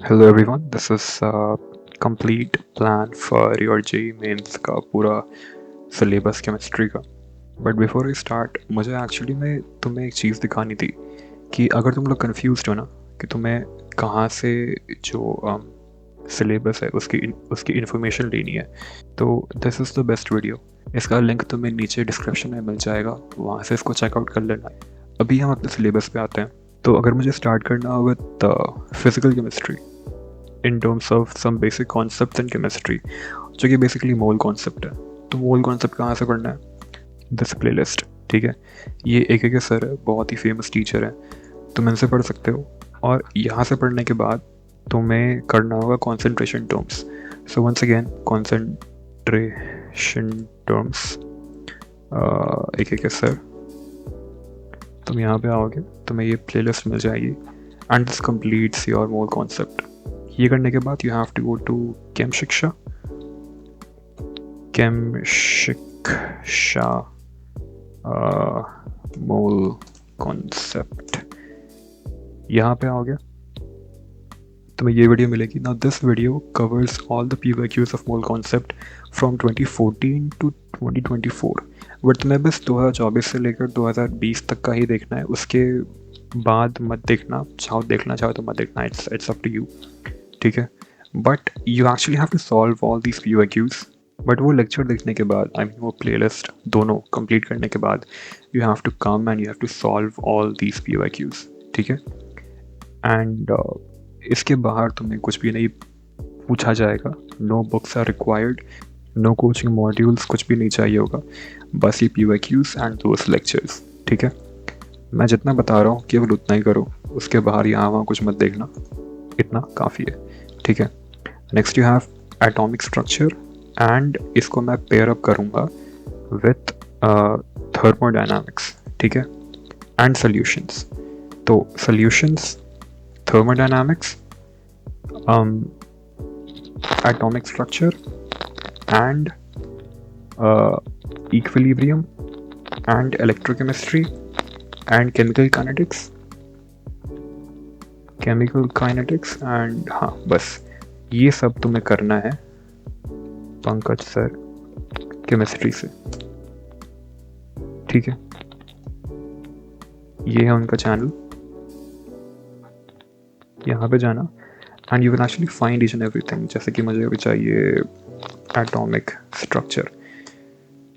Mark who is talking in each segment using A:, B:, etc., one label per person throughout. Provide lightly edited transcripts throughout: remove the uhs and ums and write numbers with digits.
A: Hello everyone, this is complete plan for your JEE mains का पूरा syllabus chemistry का। But before I start, मुझे actually में तुम्हें एक चीज़ दिखानी थी कि अगर तुम लोग कंफ्यूज्ड हो ना कि तुम्हें कहाँ से जो सिलेबस है उसकी इन्फॉर्मेशन लेनी है, तो this is the best video. इसका लिंक तुम्हें नीचे डिस्क्रिप्शन में मिल जाएगा, वहाँ से इसको चेकआउट कर लेना। अभी हम अपने सिलेबस पे आते हैं। तो अगर मुझे स्टार्ट करना हो with physical chemistry in terms of some basic concepts in chemistry, जो कि बेसिकली मोल कॉन्सेप्ट है। तो मोल कॉन्सेप्ट कहाँ से पढ़ना है? दिस प्लेलिस्ट, ठीक है। ये एक सर है, बहुत ही फेमस टीचर है, तुम इनसे पढ़ सकते हो। और यहाँ से पढ़ने के बाद तुम्हें करना होगा concentration terms. So once again concentration terms, एक सर, तुम यहाँ पे आओगे, तुम्हें ये प्लेलिस्ट मिल जाएगी and this completes your mole concept. ये करने के बाद you have to go to chem शिक्षा मोल कॉन्सेप्ट। यहाँ पे आओगे, तुम्हें ये वीडियो मिलेगी ना। This video covers all the PYQs of mole concept from 2014 to 2024। But तुम्हें बस 2024 से लेकर 2020 तक का ही देखना है, उसके बाद मत देखना। देखना चाहो तो मत देखना, इट्स अप टू यू, ठीक है। But you actually have to solve all these PYQs। But वो लेक्चर देखने के बाद, आई मीन वो प्लेलिस्ट दोनों कंप्लीट करने के बाद, you have to come and you have to solve all these PYQs, ठीक है। एंड इसके बाहर तुम्हें कुछ भी नहीं पूछा जाएगा। No books are required, no coaching modules, कुछ भी नहीं चाहिए होगा। बस ये PYQs एंड दोस लेक्चर्स, ठीक है। मैं जितना बता रहा हूँ केवल उतना ही करो, उसके बाहर यहाँ वहाँ कुछ मत देखना, इतना काफ़ी है, ठीक है। Next you have atomic structure, and इसको मैं पेयर अप करूँगा विथ थर्मोडायनामिक्स, ठीक है, एंड सॉल्यूशंस। तो solutions, thermodynamics, atomic structure and equilibrium and electrochemistry and chemical kinetics and हाँ, बस ये सब तुम्हें करना है पंकज सर केमिस्ट्री से, ठीक है। ये है उनका चैनल, यहाँ पे जाना and you will actually find each and everything. जैसे कि मुझे अभी चाहिए एटॉमिक स्ट्रक्चर,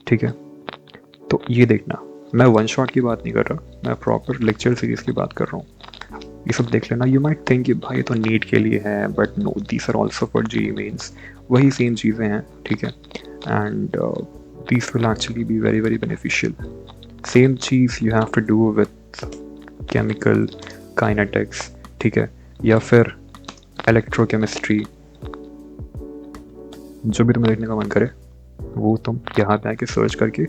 A: ठीक है। तो ये देखना, मैं वन शॉट की बात नहीं कर रहा, मैं प्रॉपर लेक्चर सीरीज की बात कर रहा हूँ। ये सब देख लेना। यू माइट थिंक कि भाई तो नीट के लिए है, but no, these are also for JEE mains. वही सेम चीज़ें हैं, ठीक है। And these will actually be very very beneficial. Same चीज़ you have to do with chemical kinetics, ठीक है, या फिर इलेक्ट्रोकेमिस्ट्री। जो भी तुम्हें देखने का मन करे वो तुम यहाँ पे आके सर्च करके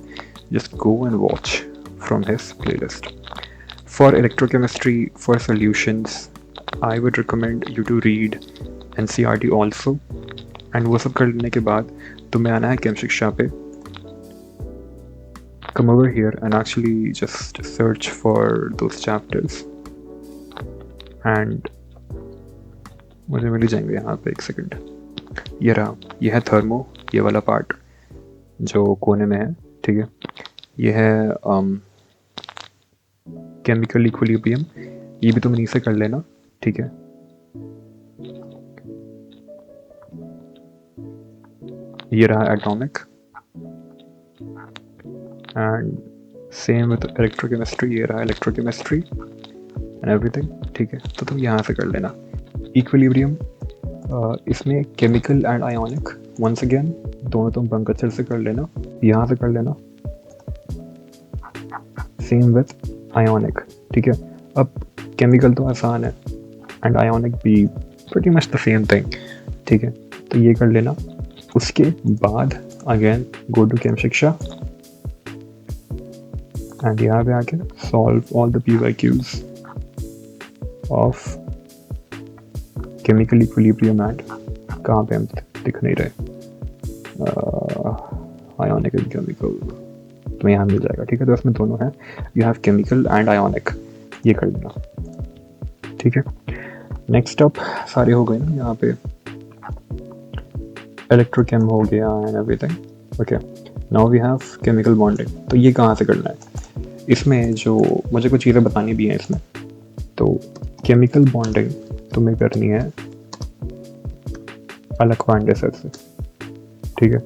A: just go and watch from his playlist. For electrochemistry, for solutions, I would recommend you to read NCERT also. And वो सब कर लेने के बाद तुम्हें आना है केम शिक्षा पे। Come over here and actually just search for those chapters. And मुझे मिल जाएंगे यहाँ पे, एक सेकंड। ये रहा, ये है थर्मो, ये वाला पार्ट जो कोने में है, ठीक है। ये है केमिकल इक्विलिब्रियम, ये भी तुम इन्हीं से कर लेना, ठीक है। ये रहा atomic and same with electrochemistry, ये रहा इलेक्ट्रोकेमिस्ट्री एंड एवरीथिंग, ठीक है। तो तुम यहाँ से कर लेना। इक्विलिब्रियम, इसमें chemical and ionic, once again दोनों तुम पंकज सर से कर लेना, यहाँ से कर लेना। सेम विथ आयोनिक, ठीक है। अब केमिकल तो आसान है एंड आयोनिक भी pretty much the same thing, ठीक है। तो ये कर लेना। उसके बाद अगेन गो टू केम शिक्षा एंड यहाँ पे आके solve all the PYQs of chemical equilibrium and, कहाँ पे हम दिख नहीं रहे, आयोनिक एंड केमिकल, तो यहाँ मिल जाएगा, ठीक है। तो इसमें दोनों हैं, you have chemical and ionic, ये कर देना, ठीक है। नेक्स्ट अप सारे हो गए ना यहाँ पे, इलेक्ट्रोकेम हो गया and everything. Okay, now we have chemical bonding. तो ये कहाँ से करना है, इसमें जो मुझे कुछ चीज़ें बतानी भी हैं इसमें। तो केमिकल बॉन्डिंग तुम्हें करनी है अलग पांडे सर से, ठीक है।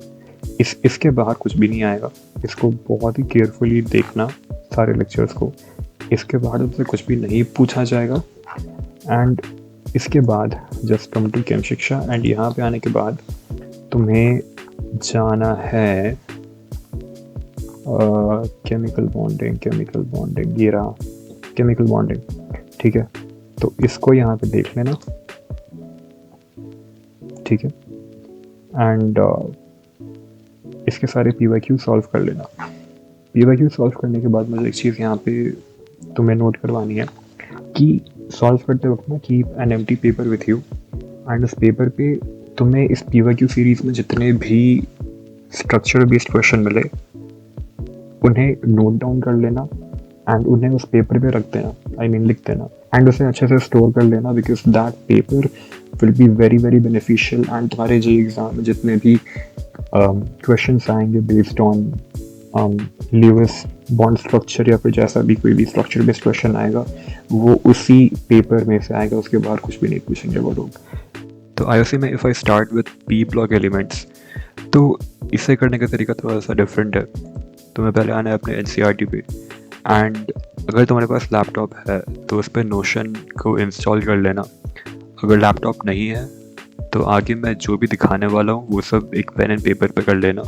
A: इसके बाहर कुछ भी नहीं आएगा, इसको बहुत ही केयरफुली देखना सारे लेक्चर्स को। इसके बाद तुमसे कुछ भी नहीं पूछा जाएगा। एंड इसके बाद जस्ट कम टू केम शिक्षा, एंड यहाँ पे आने के बाद तुम्हें जाना है केमिकल बॉन्डिंग, ये रहा केमिकल बॉन्डिंग, ठीक है। तो इसको यहाँ पे देख लेना, ठीक है। एंड इसके सारे PYQ सॉल्व कर लेना। PYQ सॉल्व करने के बाद मुझे एक चीज़ यहाँ पे तुम्हें नोट करवानी है कि सॉल्व करते वक्त ना keep an empty paper with you, and उस पेपर पे तुम्हें इस PYQ सीरीज़ में जितने भी स्ट्रक्चर बेस्ड क्वेश्चन मिले उन्हें नोट डाउन कर लेना एंड उन्हें उस पेपर पे रख देना, आई मीन लिख देना, एंड उसे अच्छे से स्टोर कर लेना, because that paper will be very very beneficial. And तुम्हारे जो एग्ज़ाम में जितने भी क्वेश्चंस आएंगे based on Lewis bond structure या फिर जैसा भी कोई भी स्ट्रक्चर बेस्ड क्वेश्चन आएगा वो उसी पेपर में से आएगा, उसके बाद कुछ भी नहीं पूछेंगे वो लोग। तो IOC में if I start with P block elements, तो इसे करने का तरीका थोड़ा सा डिफरेंट है। तुम्हें पहले आना है अपने NCERT पे, एंड अगर तुम्हारे पास लैपटॉप है तो उस पर नोशन को इंस्टॉल कर लेना। अगर लैपटॉप नहीं है तो आगे मैं जो भी दिखाने वाला हूँ वो सब एक पेन एंड पेपर पे कर लेना,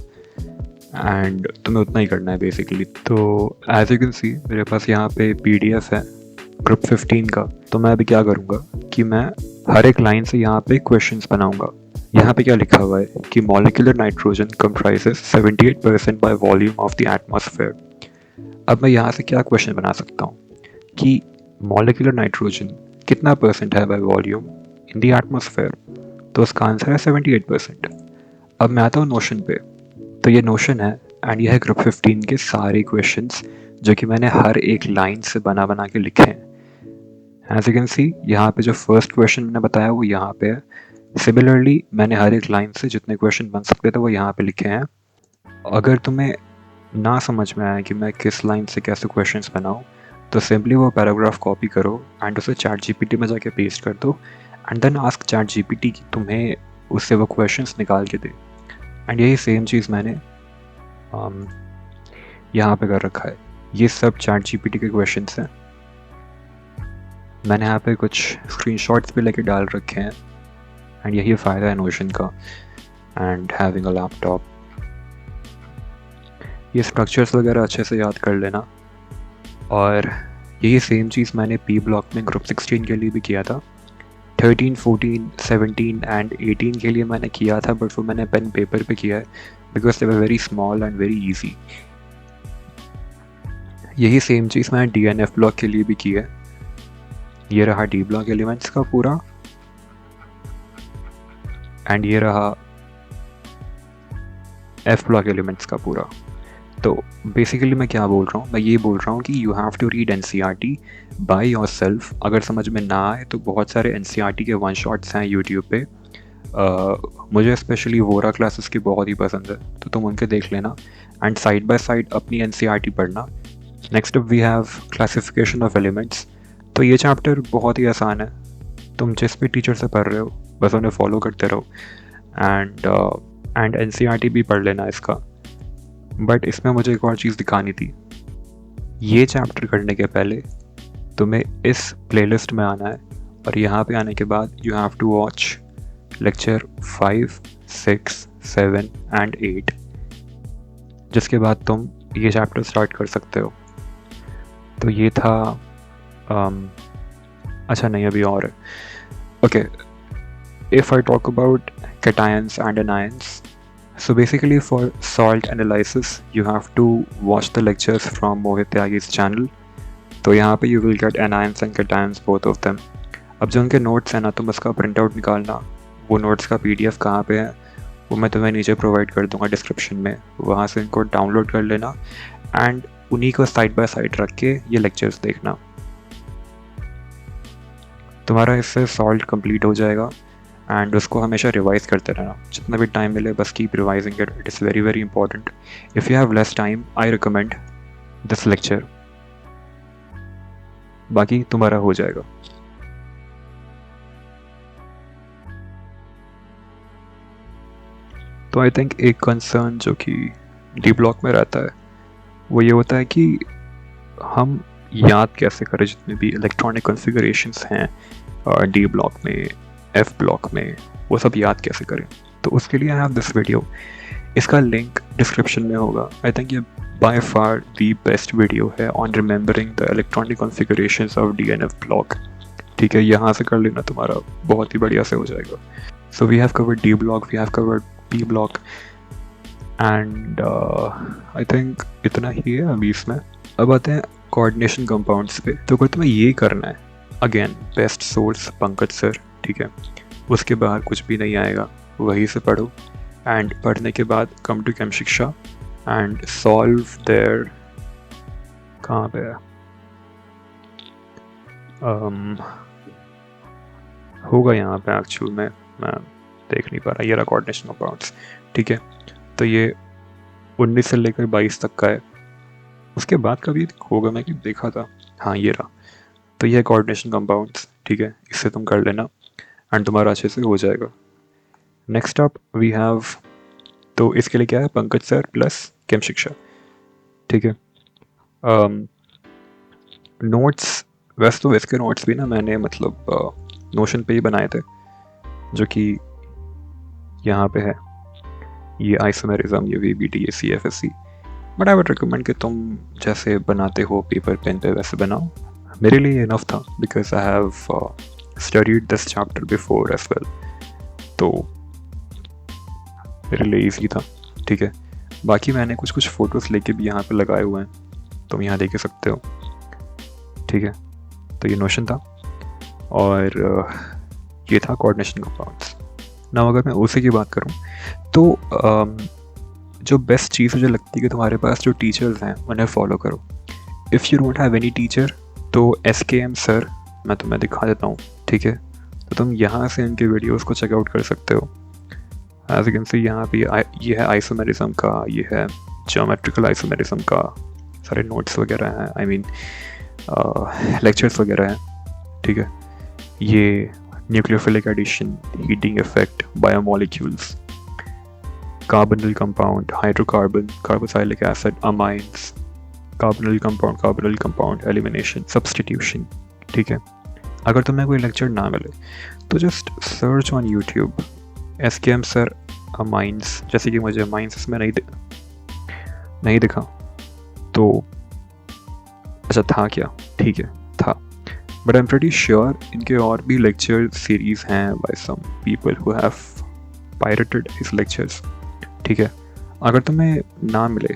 A: एंड तुम्हें उतना ही करना है बेसिकली। तो एज यू कैन सी मेरे पास यहाँ पे PDF है ग्रुप 15 का। तो मैं अभी क्या करूँगा कि मैं हर एक लाइन से यहाँ पे क्वेश्चंस बनाऊँगा। यहाँ पे क्या लिखा हुआ है कि molecular nitrogen comprises 78% by volume of the atmosphere. अब मैं यहाँ से क्या क्वेश्चन बना सकता हूँ कि मॉलिक्यूलर नाइट्रोजन कितना परसेंट है by volume in the atmosphere, तो उसका आंसर है 78%। अब मैं आता हूँ नोशन पे, तो ये नोशन है एंड यह है ग्रुप 15 के सारे क्वेश्चंस जो कि मैंने हर एक लाइन से बना बना के लिखे हैं। एज यू कैन सी यहाँ पे जो फर्स्ट क्वेश्चन मैंने बताया वो यहाँ पे है। सिमिलरली मैंने हर एक लाइन से जितने क्वेश्चन बन सकते थे वो यहाँ पे लिखे हैं। अगर तुम्हें ना समझ में आया कि मैं किस लाइन से कैसे क्वेश्चंस बनाऊँ, तो सिंपली वो पैराग्राफ कॉपी करो एंड उसे ChatGPT में जाके पेस्ट कर दो, एंड देन आस्क ChatGPT कि तुम्हें उससे वो क्वेश्चंस निकाल के दे। एंड यही सेम चीज़ मैंने यहाँ पे कर रखा है। ये सब ChatGPT के क्वेश्चंस हैं। मैंने यहाँ पे कुछ स्क्रीनशॉट्स भी लेके डाल रखे हैं, एंड यही फ़ायदा है नोशन का एंड हैविंग अ लैपटॉप। ये स्ट्रक्चर्स वगैरह अच्छे से याद कर लेना, और यही सेम चीज़ मैंने P ब्लॉक में ग्रुप 16 के लिए भी किया था। 13, 14, 17 एंड 18 के लिए मैंने किया था, बट वो मैंने पेन पेपर पे किया है because they were very small and very easy. यही सेम चीज़ मैंने DNF ब्लॉक के लिए भी की है। ये रहा D ब्लॉक एलिमेंट्स का पूरा, एंड ये रहा F ब्लॉक एलिमेंट्स का पूरा। तो बेसिकली मैं क्या बोल रहा हूँ, मैं ये बोल रहा हूँ कि you have to read NCERT by yourself. अगर समझ में ना आए तो बहुत सारे NCERT के वन शॉट्स हैं यूट्यूब पे। मुझे स्पेशली वोरा क्लासेस की बहुत ही पसंद है, तो तुम उनके देख लेना एंड साइड बाय साइड अपनी NCERT पढ़ना। Next up we have classification of elements. तो ये चैप्टर बहुत ही आसान है, तुम जिस भी टीचर से पढ़ रहे हो बस उन्हें फॉलो करते रहो, एंड NCERT भी पढ़ लेना इसका। बट इसमें मुझे एक और चीज़ दिखानी थी। ये चैप्टर करने के पहले तुम्हें इस प्लेलिस्ट में आना है, और यहाँ पे आने के बाद you have to watch lecture 5, 6, 7 and 8, जिसके बाद तुम ये चैप्टर स्टार्ट कर सकते हो। तो ये था अच्छा नहीं अभी और है। Okay, if I talk about cations and anions, so basically for salt analysis you have to watch the lectures from Mohit Tyagi's channel. तो यहाँ पे you will get anions and cations both of them. अब जो उनके notes हैं ना, तुम उसका प्रिंट आउट निकालना। वो नोट्स का PDF कहाँ पे है वो मैं तुम्हें नीचे प्रोवाइड कर दूँगा डिस्क्रिप्शन में, वहाँ से इनको डाउनलोड कर लेना एंड उन्हीं को साइड बाय साइड रख के ये लेक्चर्स देखना। तुम्हारा इससे सॉल्ट कंप्लीट हो जाएगा एंड उसको हमेशा रिवाइज करते रहना जितना भी टाइम मिले, बस keep revising it, it is very very important. If you have less time I recommend this lecture. बाकी तुम्हारा हो जाएगा. तो आई थिंक एक कंसर्न जो कि डी ब्लॉक में रहता है वो ये होता है कि हम याद कैसे करें जितने भी इलेक्ट्रॉनिक कॉन्फ़िगरेशंस हैं डी ब्लॉक में, एफ ब्लॉक में, वो सब याद कैसे करें. तो उसके लिए आई हैव दिस वीडियो, इसका लिंक डिस्क्रिप्शन में होगा. आई थिंक ये by far the best video है on remembering the electronic configurations of D and F block. ठीक है, यहाँ से कर लेना, तुम्हारा बहुत ही बढ़िया से हो जाएगा. So we have covered D block, we have covered P block and I think इतना ही है अभी इसमें. अब आते हैं कोऑर्डिनेशन कंपाउंड्स पे. तो अगर तुम्हें ये करना है, again best source Pankaj sir, ठीक है, उसके बाहर कुछ भी नहीं आएगा, वहीं से पढ़ो एंड पढ़ने के बाद कम टू केम शिक्षा एंड सॉल्व देयर, कहाँ पे है, होगा यहाँ पे एक्चुअल में, मैं देख नहीं पा रहा. ये रहा कोऑर्डिनेशन कंपाउंड्स. ठीक है, तो ये 19 से लेकर 22 तक का है. उसके बाद का भी होगा, मैं कि देखा था, हाँ ये रहा. तो ये कोऑर्डिनेशन कंपाउंड्स. ठीक है, इससे तुम कर लेना एंड तुम्हारा अच्छे से हो जाएगा. नेक्स्ट अप वी हैव, तो इसके लिए क्या है, पंकज सर प्लस केम शिक्षा. ठीक है, नोट्स, वैसे तो इसके नोट्स भी ना मैंने मतलब नोशन पे ही बनाए थे, जो कि यहाँ पे है, ये आइसोमेरिज्म, ये VBD, ये CFSE. But I would recommend कि तुम जैसे बनाते हो पेपर पेन पे वैसे बनाओ. मेरे लिए इनफ था because I have studied this chapter before as well, तो मेरे लिए ईजी था. ठीक है, बाकी मैंने कुछ कुछ फ़ोटोज़ लेके भी यहाँ पे लगाए हुए हैं, तुम यहाँ देख सकते हो. ठीक है, तो ये नोशन था और ये था कोऑर्डिनेशन कंपाउंड्स. ना अगर मैं उसी की बात करूँ तो जो बेस्ट चीज़ मुझे लगती है कि तुम्हारे पास जो टीचर्स हैं उन्हें फॉलो करो. If you don't have any teacher तो SKM सर मैं तुम्हें दिखा देता हूँ. ठीक है, तो तुम यहाँ से इनके वीडियोस को चेकआउट कर सकते हो. एज यू कैन सी यहाँ पे ये है आइसोमेरिज्म का, ये है ज्योमेट्रिकल आइसोमेरिज्म का, सारे नोट्स वगैरह हैं, आई मीन लेक्चर्स वगैरह हैं. ठीक है, ये nucleophilic addition, heating effect, biomolecules, carbonyl compound, hydrocarbon, carboxylic acid, amines, carbonyl compound, elimination, substitution. ठीक है, अगर तुम्हें कोई लेक्चर ना मिले तो just search on YouTube SKM sir amines. जैसे कि मुझे अमाइंस इसमें नहीं दिखा, तो अच्छा था क्या, ठीक है था, but I am pretty sure इनके और भी लेक्चर सीरीज़ हैं by some people who have pirated his lectures. ठीक है, अगर तुम्हें ना मिले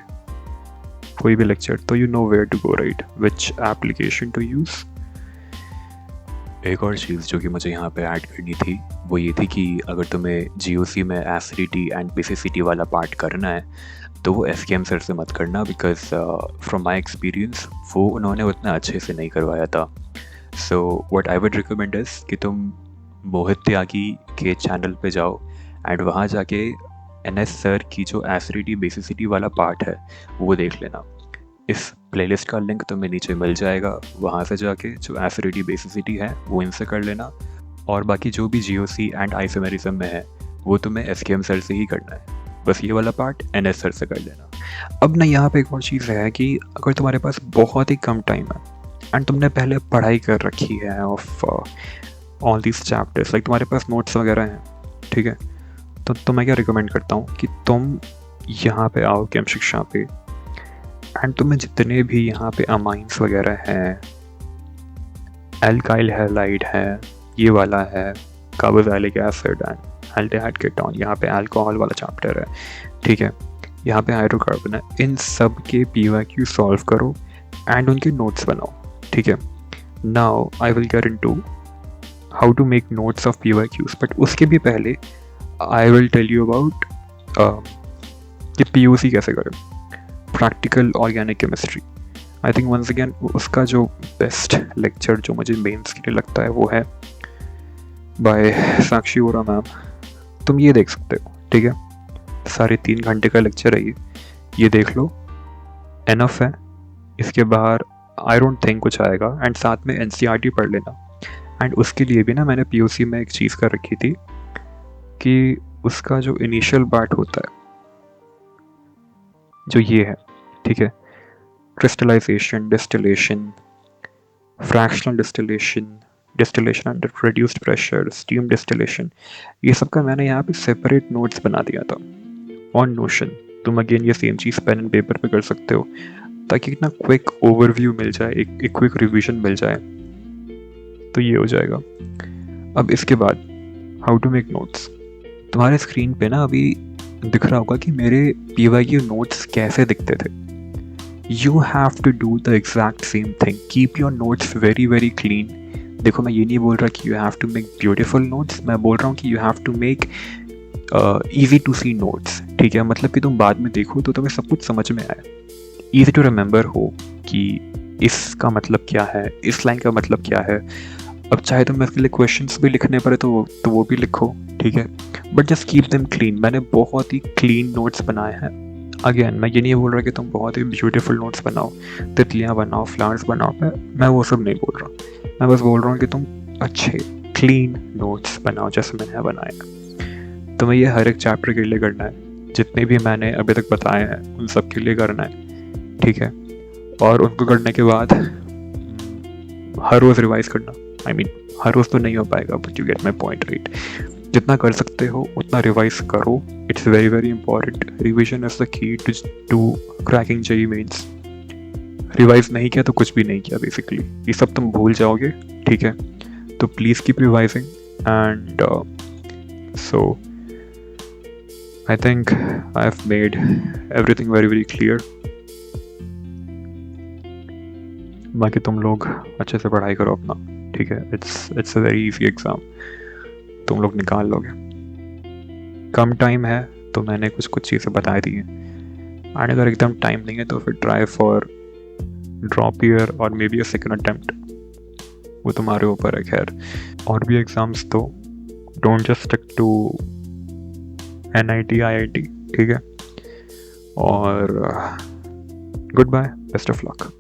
A: कोई भी लेक्चर तो you know where to go, right, which application to use. एक और चीज़ जो कि मुझे यहाँ पे ऐड करनी थी वो ये थी कि अगर तुम्हें GOC में एसिडिटी एंड बेसिसिटी वाला पार्ट करना है तो वो SKM सर से मत करना, बिकॉज फ्रॉम माई एक्सपीरियंस वो उन्होंने उतना अच्छे से नहीं करवाया था. So what I would recommend is कि तुम मोहित त्यागी के चैनल पे जाओ एंड वहाँ जाके NS सर की जो एसिडिटी बेसिसिटी वाला पार्ट है वो देख लेना. इस प्लेलिस्ट का लिंक तुम्हें नीचे मिल जाएगा, वहाँ से जाके जो एसिडिटी बेसिसिटी है वो इनसे कर लेना, और बाकी जो भी GOC एंड आइसोमेरिज्म में है वो तुम्हें SKM सर से ही करना है. बस ये वाला पार्ट NS सर से कर लेना. अब ना यहाँ पे एक और चीज़ है कि अगर तुम्हारे पास बहुत ही कम टाइम है एंड तुमने पहले पढ़ाई कर रखी है of all these chapters, like तुम्हारे पास नोट्स वगैरह हैं, ठीक है, तो मैं क्या रिकमेंड करता हूँ कि तुम यहाँ पे आओ केम शिक्षा पे एंड तुम्हें जितने भी यहाँ पे अमाइंस वगैरह हैं, एल्काइल हैलाइड है, ये वाला है, carboxylic acid and aldehyde ketone, यहाँ पे अल्कोहल वाला चैप्टर है, ठीक है, यहाँ पे हाइड्रोकार्बन है, इन सब के PYQ सॉल्व करो एंड उनके नोट्स बनाओ. ठीक है, now I will get into how to make notes of PYQs, but उसके भी पहले I will tell you about कि POC कैसे करें, practical organic chemistry. I think once again उसका जो बेस्ट लेक्चर जो मुझे मेंस के लिए लगता है वो है बाय साक्षी वोरा मैम। तुम ये देख सकते हो, ठीक है, सारे 3 घंटे का लेक्चर है ये देख लो, एनफ है। इसके बाहर आई डोंट थिंक कुछ आएगा, एंड साथ में एनसीईआरटी पढ़ लेना। एंड उसके लिए भी ना मैंने पीओसी में एक चीज़ कर रखी थी कि उसका जो इनिशियल पार्ट होता है, जो ये है, ठीक है, crystallisation, distillation, fractional distillation, distillation under reduced pressure, steam distillation, ये सब का मैंने यहाँ पे सेपरेट नोट्स बना दिया था ऑन नोशन। तुम अगेन ये सेम चीज़ पेन एंड पेपर पे कर सकते हो, ताकि इतना क्विक ओवरव्यू मिल जाए, एक क्विक रिवीजन मिल जाए, तो ये हो जाएगा। अब इसके बाद हाउ टू मेक नोट्स, तुम्हारे स्क्रीन पे ना अभी दिख रहा होगा कि मेरे पीवाईक्यू नोट्स कैसे दिखते थे। You have to do the exact same thing, keep your notes very very clean. देखो मैं ये नहीं बोल रहा कि you have to make beautiful notes, मैं बोल रहा हूँ कि you have to make easy to see notes, ठीक है, मतलब कि तुम बाद में देखो तो तुम्हें सब कुछ समझ में आए, ईजी टू रिमेंबर हो कि इसका मतलब क्या है, इस लाइन का मतलब क्या है। अब चाहे तुम इसके लिए क्वेश्चंस भी लिखने पड़े तो वो भी लिखो, ठीक है, but just keep them clean. मैंने बहुत ही क्लीन नोट्स बनाए हैं। अगेन मैं ये नहीं बोल रहा कि तुम बहुत ही ब्यूटीफुल नोट्स बनाओ, तितलियाँ बनाओ, फ्लावर्स बनाओ, मैं वो सब नहीं बोल रहा। मैं बस बोल रहा हूँ कि तुम अच्छे क्लीन नोट्स बनाओ जैसे मैंने बनाया। तुम्हें ये हर एक चैप्टर के लिए करना है, जितने भी मैंने अभी तक बताए हैं उन सब के लिए करना है, ठीक है। और उनको करने के बाद हर रोज़ रिवाइज करना। आई मीन हर रोज़ तो नहीं हो पाएगा, but you get my point right. जितना कर सकते हो उतना रिवाइज करो, it's very very important. Revision is the key to cracking JEE mains. Revise नहीं किया तो कुछ भी नहीं किया बेसिकली, ये सब तुम भूल जाओगे, ठीक है। तो please keep revising and so I think I have made everything very very clear. बाकी तुम लोग अच्छे से पढ़ाई करो अपना, ठीक है। It's a very easy exam, तुम लोग निकाल लोगे। कम टाइम है तो मैंने कुछ कुछ चीज़ें बता दी हैं, एंड अगर एकदम टाइम नहीं है तो फिर ट्राई फॉर ड्रॉप ईयर और maybe a second attempt, वो तुम्हारे ऊपर है। खैर और भी एग्ज़ाम्स तो don't just stick to NIT IIT, ठीक है। और goodbye, best of luck.